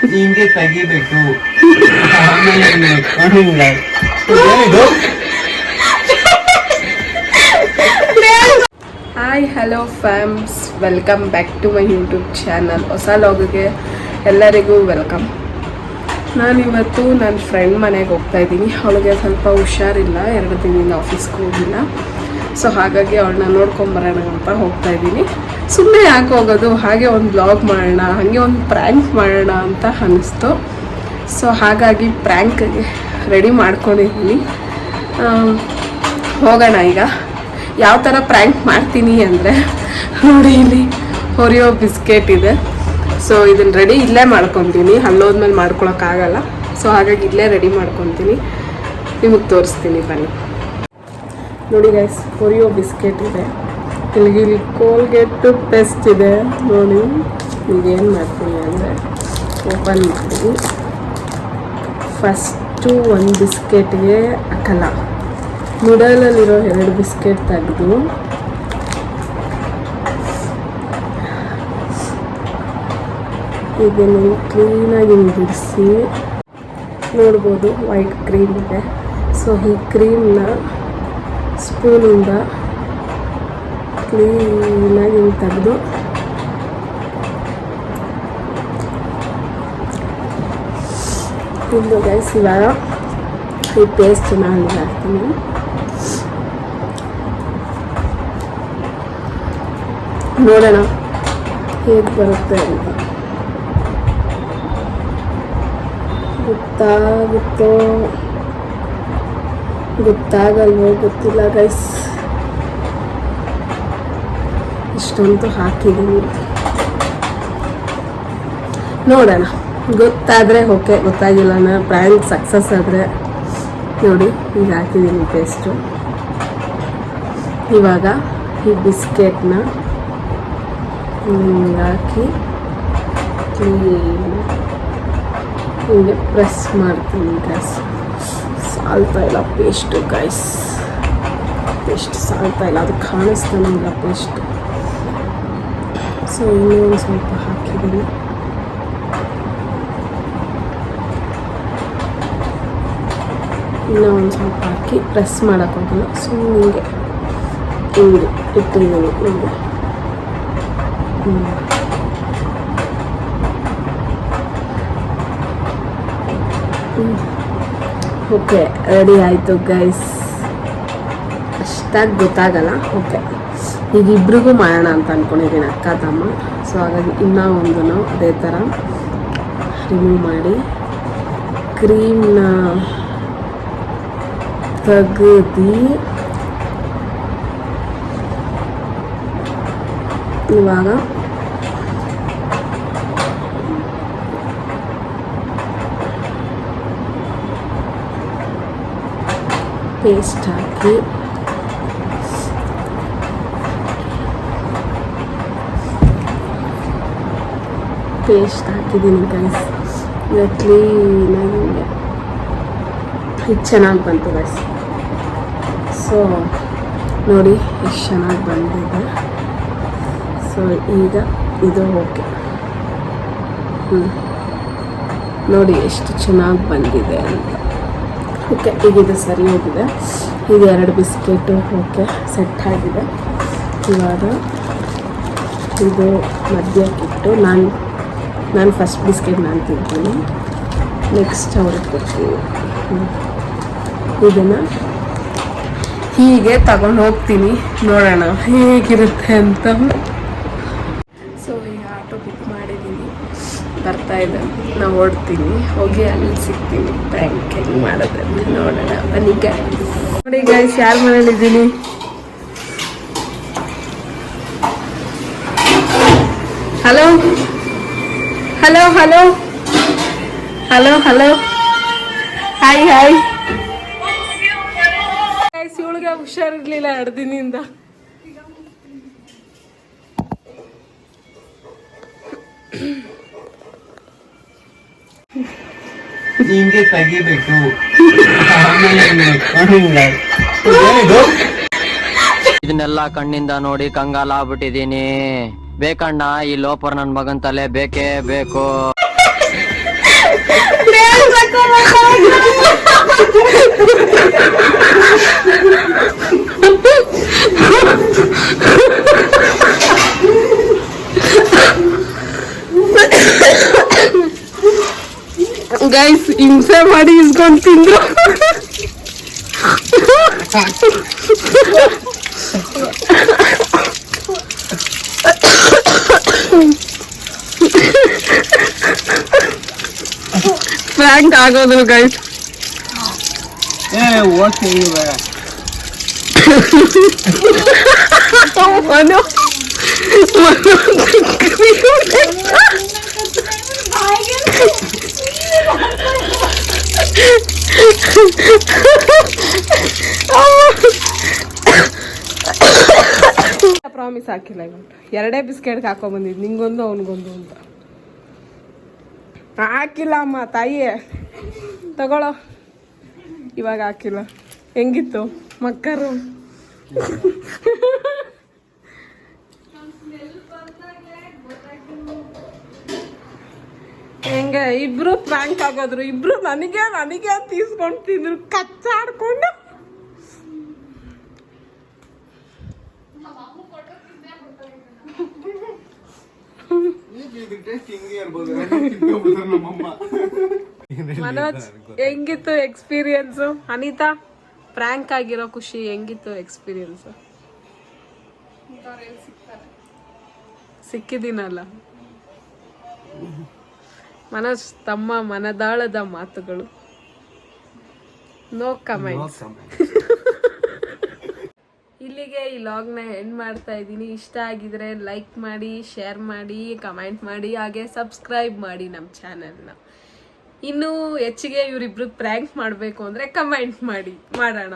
ಹಿಂಗೆ ತೆಗಿಬೇಕು. Hi hello fams, welcome back to my YouTube channel. ಹೊಸ ಲಾಗ್ಗೆ ಎಲ್ಲರಿಗೂ ವೆಲ್ಕಮ್. ನಾನಿವತ್ತು ನನ್ನ ಫ್ರೆಂಡ್ ಮನೆಗೆ ಹೋಗ್ತಾ ಇದ್ದೀನಿ. ಅವಳಿಗೆ ಸ್ವಲ್ಪ ಹುಷಾರಿಲ್ಲ, 2 ದಿನದಿಂದ ಆಫೀಸ್ಗೆ ಹೋಗಿಲ್ಲ. ಸೊ ಹಾಗಾಗಿ ಅವಳನ್ನ ನೋಡ್ಕೊಂಬರೋಣ ಅಂತ ಹೋಗ್ತಾ ಇದ್ದೀನಿ. ಸುಮ್ಮನೆ ಯಾಕೆ ಹೋಗೋದು, ಹಾಗೆ ಒಂದು ಬ್ಲಾಗ್ ಮಾಡೋಣ, ಹಾಗೆ ಒಂದು ಪ್ರ್ಯಾಂಕ್ ಮಾಡೋಣ ಅಂತ ಅನ್ನಿಸ್ತು. ಸೊ ಹಾಗಾಗಿ ಪ್ರ್ಯಾಂಕ್ಗೆ ರೆಡಿ ಮಾಡ್ಕೊಂಡಿದ್ದೀನಿ. ಹೋಗೋಣ ಈಗ. ಯಾವ ಥರ ಪ್ರ್ಯಾಂಕ್ ಮಾಡ್ತೀನಿ ಅಂದರೆ, ನೋಡಿ ಇಲ್ಲಿ ಹೊರಿಯೋ ಬಿಸ್ಕೆಟ್ ಇದೆ. ಸೊ ಇದನ್ನು ರೆಡಿ ಇಲ್ಲೇ ಮಾಡ್ಕೊತೀನಿ, ಅಲ್ಲೋದ್ಮೇಲೆ ಮಾಡ್ಕೊಳಕ್ಕಾಗಲ್ಲ. ಸೊ ಹಾಗಾಗಿ ಇಲ್ಲೇ ರೆಡಿ ಮಾಡ್ಕೊತೀನಿ, ನಿಮಗೆ ತೋರಿಸ್ತೀನಿ ಬನ್ನಿ. ನೋಡಿ ಗೈಸ್, ಹೊರಿಯೋ ಬಿಸ್ಕೆಟ್ ಇದೆ. ಇಲ್ಲಿ ಕೋಲ್ಗೇಟ್ ಪೇಸ್ಟ್ ಇದೆ. ನೋಡಿ ಈಗ ಏನು ಮಾಡ್ತೀನಿ ಅಂದರೆ, ಓಪನ್ ಮಾಡ್ತೀನಿ. ಫಸ್ಟು ಒಂದು ಬಿಸ್ಕೆಟ್ಗೆ ಹಾಕಲ್ಲ, ಮಿಡಲಲ್ಲಿರೋ 2 ಬಿಸ್ಕೆಟ್ ತೆಗೆದು ಇದನ್ನು ಕ್ಲೀನಾಗಿ ಬಿಡಿಸಿ ನೋಡ್ಬೋದು, ವೈಟ್ ಕ್ರೀಮ್ ಇದೆ. ಸೊ ಈ ಕ್ರೀಮ್ನ ಸ್ಪೂನಿಂದ ಕ್ಲೀನಾಗಿ ತೆಗೆದು ಇದು ಗೈಸ್, ಇವಾಗ ಈ ಪೇಸ್ಟ್ ನಾನು ಹಾಕ್ತೀನಿ. ನೋಡೋಣ ಹೇಗೆ ಬರುತ್ತೆ ಅಂತ. ಗೊತ್ತಾಗಲ್ವೋ ಗೊತ್ತಿಲ್ಲ ಗೈಸ್. ಇಷ್ಟಂತೂ ಹಾಕಿದ್ದೀನಿ, ನೋಡೋಣ. ಗೊತ್ತಾದರೆ ಓಕೆ, ಗೊತ್ತಾಗಿಲ್ಲ ಪ್ರ್ಯಾಂಕ್ ಸಕ್ಸಸ್ ಆದರೆ. ನೋಡಿ ಈಗ ಹಾಕಿದ್ದೀನಿ ಪೇಸ್ಟು. ಇವಾಗ ಈ ಬಿಸ್ಕೆಟ್ನ ಹಾಕಿ ಕ್ಲೀನ್ ಹೀಗೆ ಪ್ರೆಸ್ ಮಾಡ್ತೀನಿ ಗೈಸ್. ಸಾಲ್ತಾ ಇಲ್ಲ ಪೇಸ್ಟು ಗೈಸ್, ಪೇಸ್ಟ್ ಸಾಲ್ತಾ ಇಲ್ಲ, ಅದು ಕಾಣಿಸ್ತಾನೆ ಇಲ್ಲ ಪೇಸ್ಟು. ಸೊ ಇನ್ನೂ ಒಂದು ಸ್ವಲ್ಪ ಹಾಕಿದ್ದೀನಿ. ಇನ್ನೂ ಒಂದು ಸ್ವಲ್ಪ ಹಾಕಿ ಪ್ರೆಸ್ ಮಾಡೋಕ್ಕೋಗಲ್ಲ, ಸುಮ್ಮನೆ ಹಿಂಗೆ ಇಟ್ಟಿದ್ದೀನಿ. ನೋಡಿ ಓಕೆ, ರೆಡಿ ಆಯಿತು ಗೈಸ್. ಅಷ್ಟಾಗಿ ಗೊತ್ತಾಗಲ್ಲ. ಓಕೆ, ಈಗ ಇಬ್ರಿಗೂ ಮಾಡೋಣ ಅಂತ ಅಂದ್ಕೊಂಡಿದ್ದೀನಿ, ಅಕ್ಕ ತಮ್ಮ. ಸೊ ಹಾಗಾಗಿ ಇನ್ನೂ ಒಂದು ಅದೇ ಥರ ರಿಮೂವ್ ಮಾಡಿ ಕ್ರೀಮ್ನ ತೆಗೆದು ಇವಾಗ ಪೇಸ್ಟ್ ಹಾಕಿ ಹಾಕಿದ್ದೀನಿ ಗೈಸ್. ಈಗ ಕ್ಲೀನಾಗಿ ಇದು ಚೆನ್ನಾಗಿ ಬಂತು ಗೈಸ್. ಸೊ ನೋಡಿ ಎಷ್ಟು ಚೆನ್ನಾಗಿ ಬಂದಿದೆ. ಸೊ ಈಗ ಇದು ಓಕೆ. ನೋಡಿ ಎಷ್ಟು ಚೆನ್ನಾಗಿ ಬಂದಿದೆ ಅಂತ. ಓಕೆ, ಈಗ ಇದು ಸರಿ ಹೋಗಿದೆ. ಈಗ 2 ಬಿಸ್ಕೆಟು ಓಕೆ ಸೆಟ್ ಆಗಿದೆ. ಇವಾಗ ಇದು ಮಧ್ಯಕ್ಕಿಟ್ಟು ನಾನು ಫಸ್ಟ್ ಬಿಸ್ಕೆಟ್ ನಾನು ತಿಂತೀನಿ, ನೆಕ್ಸ್ಟ್ ಅವ್ರಿಗೆ ಕೊಡ್ತೀನಿ. ಇದನ್ನು ಹೀಗೆ ತಗೊಂಡು ಹೋಗ್ತೀನಿ, ನೋಡೋಣ ಹೇಗಿರುತ್ತೆ ಅಂತ. ಸೊ ಈಗ ಆಟೋ ಬುಕ್ ಮಾಡಿದ್ದೀನಿ, ಬರ್ತಾ ಇದೆ. ನಾವು ಓಡ್ತೀನಿ, ಹೋಗಿ ಅಲ್ಲಿ ಸಿಗ್ತೀನಿ. ಪ್ರ್ಯಾಂಕ್ ಹೆಂಗೆ ಮಾಡೋದಂತ ನೋಡೋಣ ಬನ್ನಿ. ನೋಡಿ ಗೈಸ್, ಯಾರ ಮನೇಲಿದ್ದೀನಿ? Hello hello hello hello hello, hi hi. Guys, ಇವಳಿಗೆ ಹುಷಾರಿರ್ಲಿಲ್ಲ 2 ದಿನದಿಂದ. ಹಿಂಗೆ ತೆಗಿಬೇಕು. ಇದನ್ನೆಲ್ಲ ಕಣ್ಣಿಂದ ನೋಡಿ ಕಂಗಾಲಾಗ್ಬಿಟ್ಟಿದೀನಿ. ಬೇಕಣ್ಣ, ಈ ಲೋಪರ್ ನನ್ ಮಗನ್ ತಲೆ ಬೇಕೇ ಬೇಕು. ಗೈಸ್ ಹಿಂಸೆ ಮಾಡಿ ಇಸ್ಕೊಂಡ್ ತಿಂದ್ರು. Frank ಆಗೋದ್ರು guys. ಪ್ರಾಮಿಸ್ ಹಾಕಿಲ್ಲ ಇವತ್ತು. 2 ಬಿಸ್ಕೆಟ್ಗೆ ಹಾಕೊಂಡ್ಬಂದಿದ್ದು, ನಿಂಗೊಂದು ಅವನಿಗೊಂದು ಅಂತ. ಹಾಕಿಲ್ಲ ಅಮ್ಮ ತಾಯಿ, ತಗೊಳ್ಳೋ. ಇವಾಗ ಹಾಕಿಲ್ಲ. ಹೆಂಗಿತ್ತು ಮಕ್ಕರು? ಹೆಂಗೆ ಇಬ್ರು ಪ್ರ್ಯಾಂಕ್ ಆಗೋದ್ರು, ಇಬ್ರು ನನಗೆ ತೀಸ್ಕೊಂಡು ತಿಂದ್ರು ಕಚ್ಚಾಡ್ಕೊಂಡು. ಮನೋಜ್ ಹೆಂಗಿತ್ತು ಎಕ್ಸ್ಪೀರಿಯನ್ಸು? ಅನಿತಾ ಪ್ರ್ಯಾಂಕ್ ಆಗಿರೋ ಖುಷಿ ಹೆಂಗಿತ್ತು ಎಕ್ಸ್ಪೀರಿಯನ್ಸ್? ಸಿಕ್ಕಿದ್ದೀನಲ್ಲ ಮನೋಜ್ ತಮ್ಮ ಮನದಾಳದ ಮಾತುಗಳು. No comments. ಇಲ್ಲಿಗೆ ಈ ಲಾಗ್ನ ಎಂಡ್ ಮಾಡ್ತಾ ಇದ್ದೀನಿ. ಇಷ್ಟ ಆಗಿದ್ರೆ ಲೈಕ್ ಮಾಡಿ, ಶೇರ್ ಮಾಡಿ, ಕಮೆಂಟ್ ಮಾಡಿ, ಹಾಗೆ ಸಬ್ಸ್ಕ್ರೈಬ್ ಮಾಡಿ ನಮ್ಮ ಚಾನೆಲ್ನ. ಇನ್ನೂ ಹೆಚ್ಚಿಗೆ ಇವರಿಬ್ರು ಪ್ರ್ಯಾಂಕ್ ಮಾಡಬೇಕು ಅಂದರೆ ಕಮೆಂಟ್ ಮಾಡಿ, ಮಾಡೋಣ.